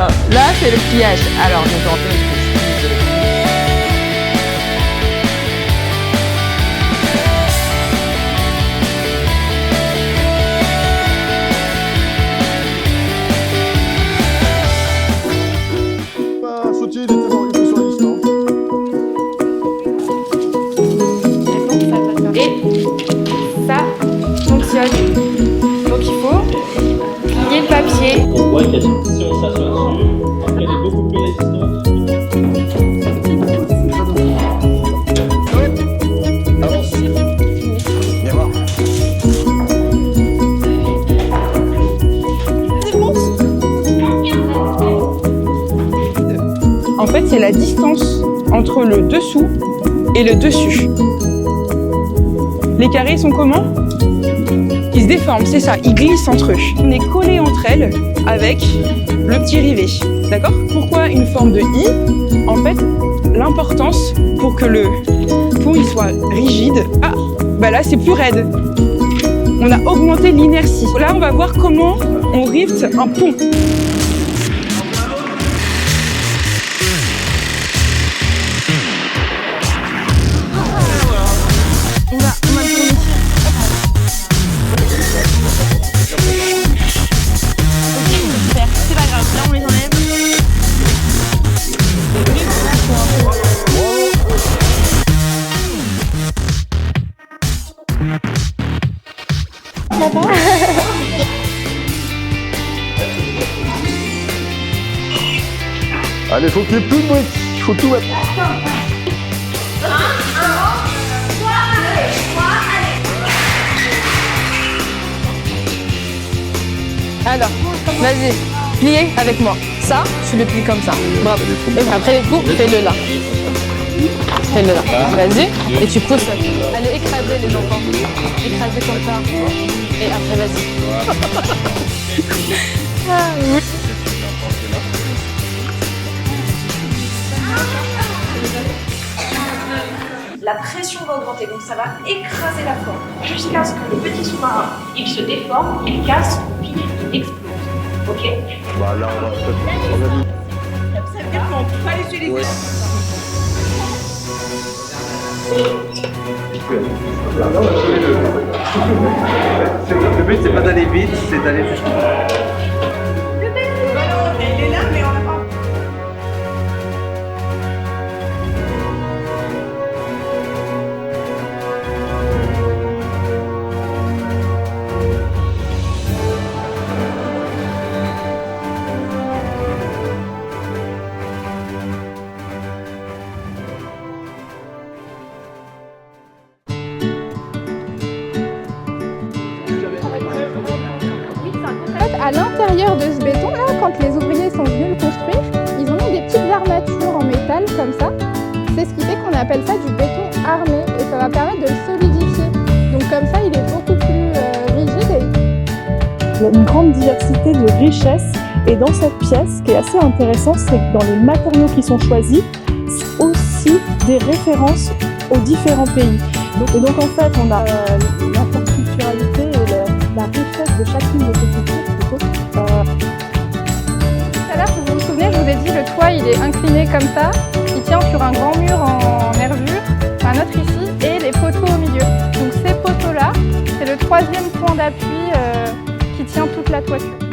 Alors là, c'est le pliage. Alors, donc en fait, Sautier, il était sur la distance. Et ça fonctionne. Donc il faut plier le papier. On voit que si on s'assoit dessus, elle est beaucoup plus résistante. Avance. Viens voir. En fait, c'est la distance entre le dessous et le dessus. Les carrés sont comment? Ils se déforment, c'est ça, ils glissent entre eux. On est collés entre elles avec le petit rivet, d'accord? Pourquoi une forme de I? En fait, l'importance pour que le pont il soit rigide, bah là c'est plus raide. On a augmenté l'inertie. Là, on va voir comment on rivet un pont. Allez, faut qu'il y ait plus de briques. Il faut tout mettre. alors, vas-y, pliez avec moi. Ça, tu le plies comme ça. Bravo. Et après les coups, fais-le là. Fais-le là. Vas-y. Et tu pousses. Allez, écraser les enfants. Écraser comme ça. Et après, vas-y. Ah, oui. La pression va augmenter, donc ça va écraser la forme jusqu'à ce que le petit sous-marin il se déforme, il casse, puis il explose. Ok? Bah là, on va peut-être. Ça veut dire qu'on peut pas les utiliser. Le but, c'est pas d'aller vite, c'est d'aller jusqu'au bout. Elle est là, mais on n'a pas. À l'intérieur de ce béton, là, quand les ouvriers sont venus le construire, ils ont mis des petites armatures en métal comme ça. C'est ce qui fait qu'on appelle ça du béton armé et ça va permettre de le solidifier. Donc comme ça, il est beaucoup plus rigide. Il y a une grande diversité de richesses et dans cette pièce, ce qui est assez intéressant, c'est que dans les matériaux qui sont choisis, c'est aussi des références aux différents pays. Et donc en fait, on a l'interculturalité et la richesse de chacune de ces cultures. Tout à l'heure, vous vous souvenez, je vous ai dit, le toit il est incliné comme ça. Il tient sur un grand mur en nervure, un autre ici, et les poteaux au milieu. Donc ces poteaux-là, c'est le troisième point d'appui qui tient toute la toiture.